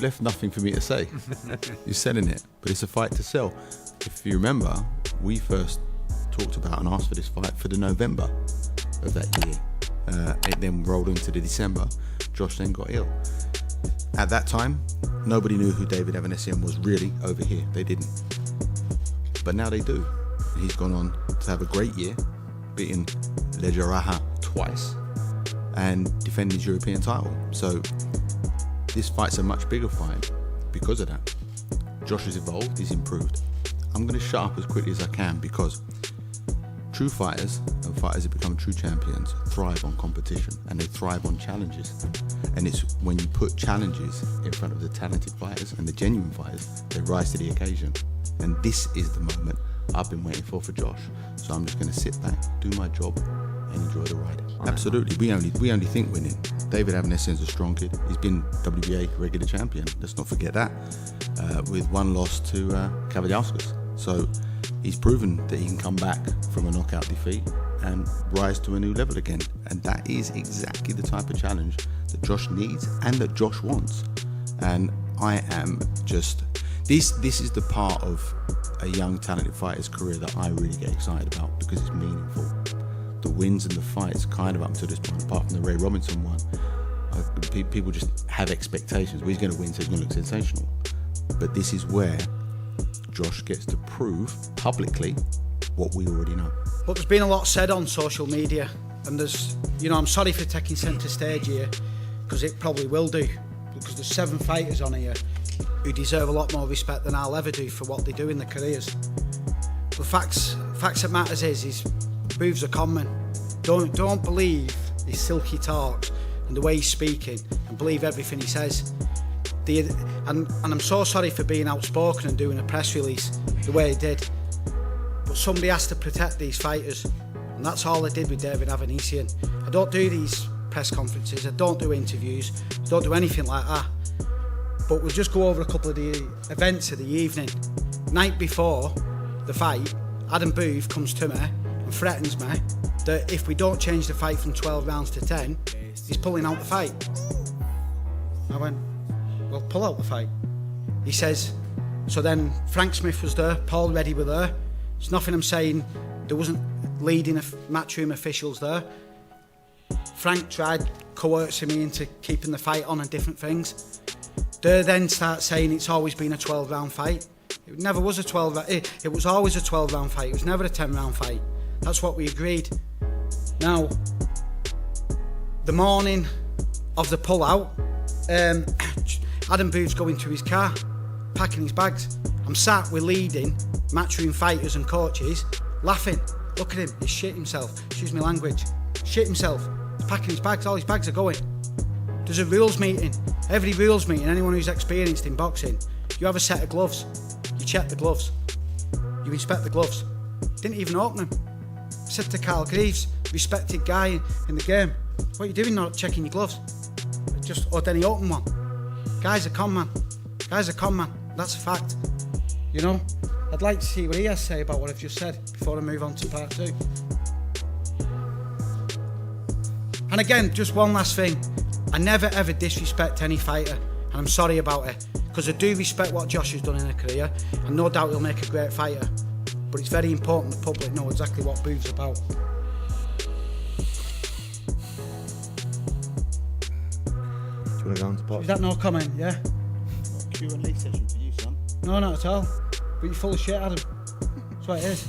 left nothing for me to say. You're selling it, but it's a fight to sell. If you remember, we first talked about and asked for this fight for the November of that year. It then rolled into the December. Josh then got ill. At that time, nobody knew who David Avanesyan was really over here. They didn't. But now they do. He's gone on to have a great year, beating Lejaraha twice and defending his European title. So this fight's a much bigger fight because of that. Josh has evolved, he's improved. I'm going to shut up as quickly as I can because true fighters and fighters that become true champions thrive on competition and they thrive on challenges. And it's when you put challenges in front of the talented fighters and the genuine fighters, they rise to the occasion. And this is the moment I've been waiting for Josh. So I'm just going to sit back, do my job and enjoy the ride. Absolutely, we only think winning. David Avanesyan's a strong kid. He's been WBA regular champion. Let's not forget that, with one loss to Kavaliauskas. So he's proven that he can come back from a knockout defeat and rise to a new level again. And that is exactly the type of challenge that Josh needs and that Josh wants. And I am just... This is the part of a young talented fighter's career that I really get excited about because it's meaningful. The wins and the fights kind of up to this point, apart from the Ray Robinson one, people just have expectations. Well, he's going to win, so he's going to look sensational. But this is where Josh gets to prove publicly what we already know. But there's been a lot said on social media, and I'm sorry for taking centre stage here, because it probably will do, because there's 7 fighters on here who deserve a lot more respect than I'll ever do for what they do in their careers. The facts that matters is Booth's a conman. Don't believe his silky talks and the way he's speaking, and believe everything he says. And I'm so sorry for being outspoken and doing a press release the way he did. But somebody has to protect these fighters, and that's all I did with David Avanesyan. I don't do these press conferences, I don't do interviews, I don't do anything like that. But we'll just go over a couple of the events of the evening. Night before the fight, Adam Booth comes to me and threatens me that if we don't change the fight from 12 rounds to 10, he's pulling out the fight. I went, well, pull out the fight. He says, so then Frank Smith was there, Paul Reddy were there. There's nothing I'm saying, there wasn't leading matchroom officials there. Frank tried coercing me into keeping the fight on and different things. They then start saying it's always been a 12-round fight. It never was a 12. It was always a 12-round fight. It was never a 10-round fight. That's what we agreed. Now, the morning of the pull-out, Adam Booth's going to his car, packing his bags. I'm sat with leading matchroom fighters and coaches, laughing. Look at him, he's shit himself. Excuse me language. Shit himself. He's packing his bags. All his bags are going. There's a rules meeting. Every rules meeting, anyone who's experienced in boxing, you have a set of gloves. You check the gloves. You inspect the gloves. Didn't even open them. I said to Carl Greaves, respected guy in the game, what are you doing not checking your gloves? Then he opened one. Guy's a con man. That's a fact. You know, I'd like to see what he has to say about what I've just said before I move on to part 2. And again, just one last thing. I never ever disrespect any fighter, and I'm sorry about it, because I do respect what Josh has done in a career, and no doubt he'll make a great fighter. But it's very important the public know exactly what Booth's about. Do you want to go on to part? Is that no comment, yeah? Q&A session for you, son. No, not at all. But you're full of shit, Adam. That's what it is.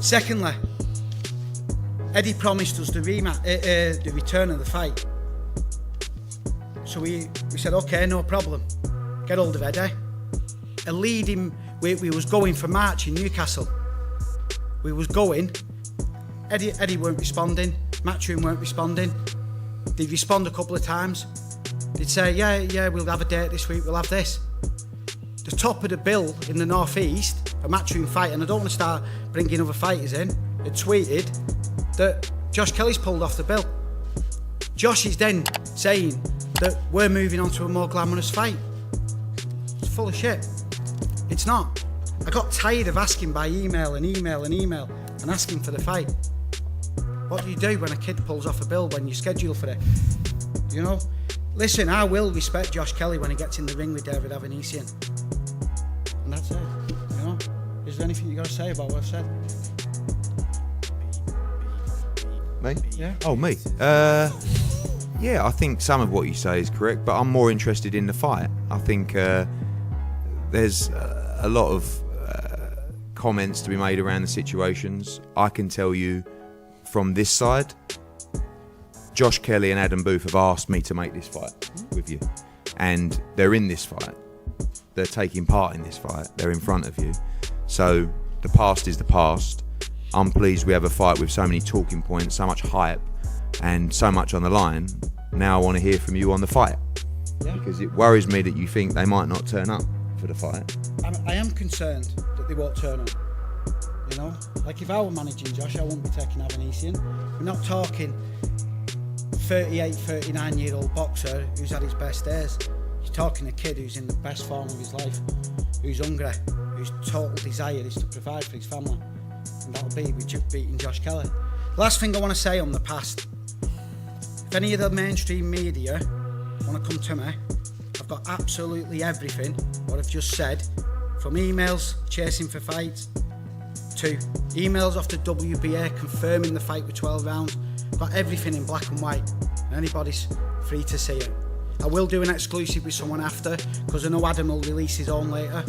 Secondly, Eddie promised us the return of the fight. So we said, okay, no problem. Get hold of Eddie. And lead him, we was going for March in Newcastle. We was going. Eddie weren't responding. Matchroom weren't responding. They'd respond a couple of times. They'd say, yeah, we'll have a date this week, we'll have this. The top of the bill in the North East, a matchroom fight, and I don't want to start bringing other fighters in, had tweeted that Josh Kelly's pulled off the bill. Josh is then saying that we're moving on to a more glamorous fight. It's full of shit. It's not. I got tired of asking by email and asking for the fight. What do you do when a kid pulls off a bill when you schedule for it? You know? listen, I will respect Josh Kelly when he gets in the ring with David Avanesyan. And that's it. You know? Is there anything you got to say about what I've said? Me? Yeah. Oh, me? Yeah, I think some of what you say is correct, but I'm more interested in the fight. I think there's a lot of comments to be made around the situations. I can tell you from this side, Josh Kelly and Adam Booth have asked me to make this fight with you. And they're in this fight. They're taking part in this fight. They're in front of you. So the past is the past. I'm pleased we have a fight with so many talking points, so much hype, and so much on the line. Now I want to hear from you on the fight. Yeah. Because it worries me that you think they might not turn up for the fight. I am concerned that they won't turn up. You know? Like if I were managing Josh, I wouldn't be taking Avanesyan. We're not talking 38, 39-year-old boxer who's had his best days. You're talking a kid who's in the best form of his life, who's hungry, whose total desire is to provide for his family. And that'll be with beating Josh Kelly. Last thing I want to say on the past. If any of the mainstream media want to come to me, I've got absolutely everything, what I've just said, from emails chasing for fights, to emails off the WBA confirming the fight with 12 rounds. I've got everything in black and white. Anybody's free to see it. I will do an exclusive with someone after, because I know Adam will release his own later.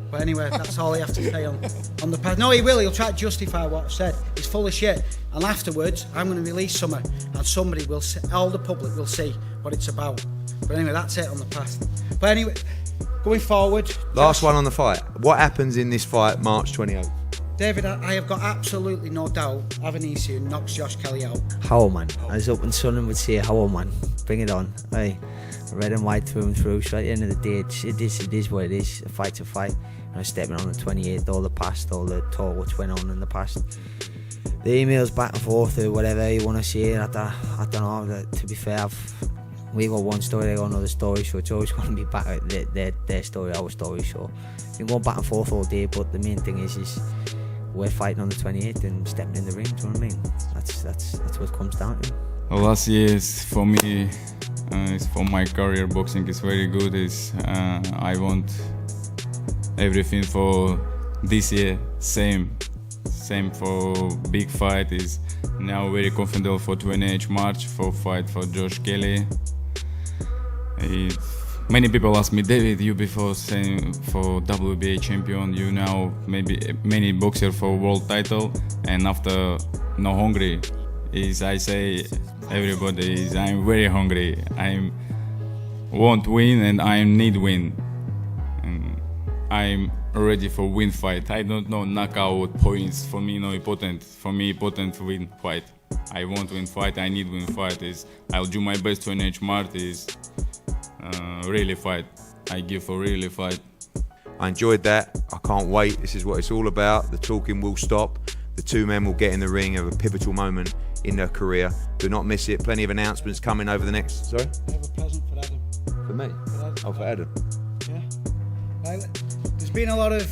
But anyway, that's all I have to say on the past. No, he will. He'll try to justify what I've said. He's full of shit. And afterwards, I'm going to release something, and somebody will see, all the public will see what it's about. But anyway, that's it on the past. But anyway, going forward. Last one on the fight. What happens in this fight, March 28th? David, I have got absolutely no doubt Avanesyan knocks Josh Kelly out. How, man? I was hoping someone would say, how, man? Bring it on. Hey, red and white through and through. So at the end of the day, it is what it is. A fight's a fight. And I'm stepping on the 28th, all the past, all the talk what's went on in the past. The emails back and forth or whatever you want to say, I don't know. To be fair, we got one story, they got another story, so it's always going to be back at their story, our story. So we can go back and forth all day, but the main thing is we're fighting on the 28th and stepping in the ring. Do you know what I mean? That's what it comes down to. Last year for me, for my career, boxing is very good. I want everything for this year. Same for big fight. Is now very confident for 28 March for fight for Josh Kelly. Many people ask me, David, you before saying for WBA champion, you now maybe many boxer for world title, and after no hungry. I say everybody is I'm very hungry. I want win and I need win. And I'm ready for win fight. I don't know knockout points. For me no important. For me important win fight. I want win fight. I need win fight. I'll do my best to NH Mart really fight. I give for really fight. I enjoyed that. I can't wait. This is what it's all about. The talking will stop. The two men will get in the ring, have a pivotal moment in their career. Do not miss it. Plenty of announcements coming over the next... Sorry? I have a present for Adam. For me? For Adam. Oh, for Adam. Yeah. There's been a lot of,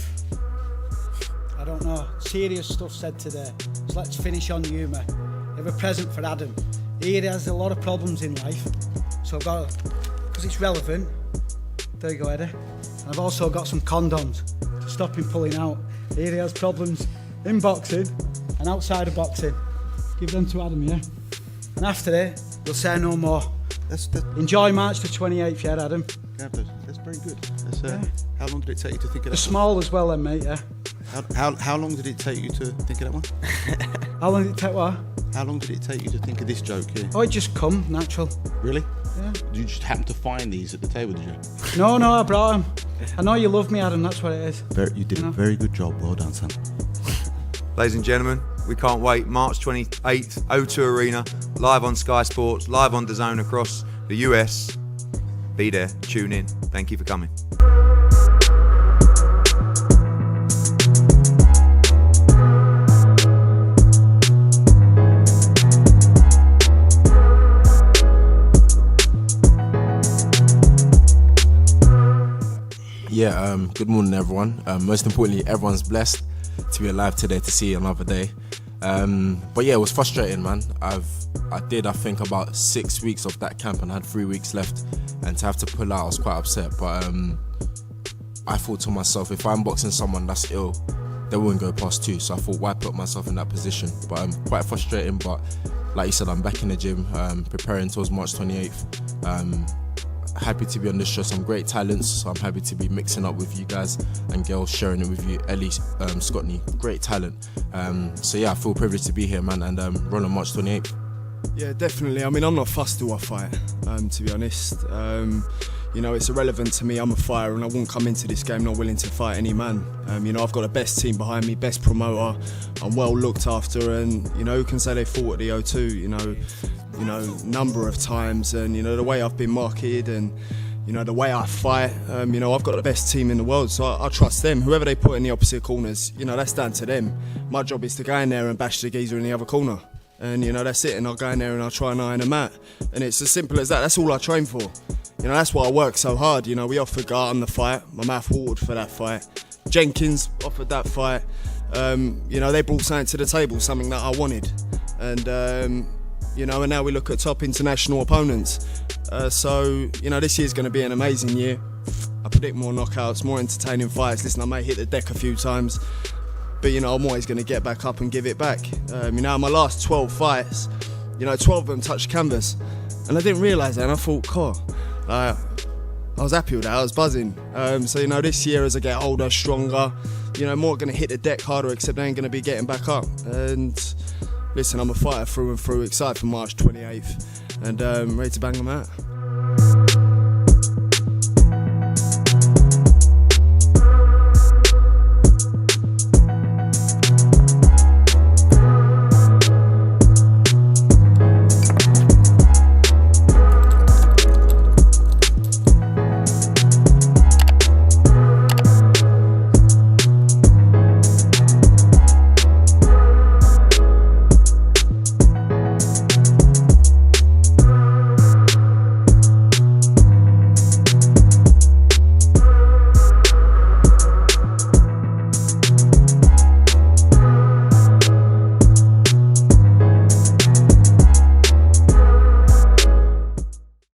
I don't know, serious stuff said today. So let's finish on humour. I have a present for Adam. He has a lot of problems in life. So I've got, because it's relevant, there you go, Eddie. And I've also got some condoms to stop him pulling out. Here he has problems in boxing and outside of boxing. Give them to Adam, yeah? And after it, we'll say no more. Enjoy March the 28th, yeah, Adam? Yeah, that's very good. How long did it take you to think of that? The small as well then, mate, yeah? How long did it take you to think of that one? How long did it take what? How long did it take you to think of this joke here? Oh, it just come, natural. Really? Yeah. Did you just happen to find these at the table, did you? No, I brought them. I know you love me, Adam, that's what it is. You did a very good job. Well done, son. Ladies and gentlemen, we can't wait. March 28th, O2 Arena, live on Sky Sports, live on DAZN across the US. Be there, tune in. Thank you for coming. Good morning, everyone. Most importantly, everyone's blessed to be alive today to see another day. But yeah, it was frustrating, man. I think about 6 weeks of that camp and I had 3 weeks left, and to have to pull out, I was quite upset. But I thought to myself, if I'm boxing someone that's ill, they wouldn't go past 2. So I thought, why put myself in that position? But quite frustrating. But like you said, I'm back in the gym, preparing towards March 28th. Happy to be on this show, some great talents, so I'm happy to be mixing up with you guys and girls, sharing it with you. Ellie, Scotney, great talent. So yeah, I feel privileged to be here, man, and run on March 28th. Yeah, definitely. I mean, I'm not fussed who I fight, to be honest. You know, it's irrelevant to me. I'm a fighter and I wouldn't come into this game not willing to fight any man. You know, I've got the best team behind me, best promoter. I'm well looked after, and, you know, who can say they fought at the O2, you know, number of times, and, you know, the way I've been marketed and, you know, the way I fight, you know, I've got the best team in the world, so I trust them. Whoever they put in the opposite corners, you know, that's down to them. My job is to go in there and bash the geezer in the other corner. And, you know, that's it, and I'll go in there and I'll try and iron them out. And it's as simple as that. That's all I train for. You know, that's why I work so hard. You know, we offered Garton the fight. My mouth watered for that fight. Jenkins offered that fight. You know, they brought something to the table, something that I wanted. And, you know, and now we look at top international opponents. So, you know, this year's going to be an amazing year. I predict more knockouts, more entertaining fights. Listen, I may hit the deck a few times, but, you know, I'm always going to get back up and give it back. You know, my last 12 fights, you know, 12 of them touched canvas. And I didn't realise that, and I thought, cool. I was happy with that, I was buzzing. So, you know, this year as I get older, stronger, you know, more going to hit the deck harder, except I ain't going to be getting back up. And listen, I'm a fighter through and through, excited for March 28th, and ready to bang them out.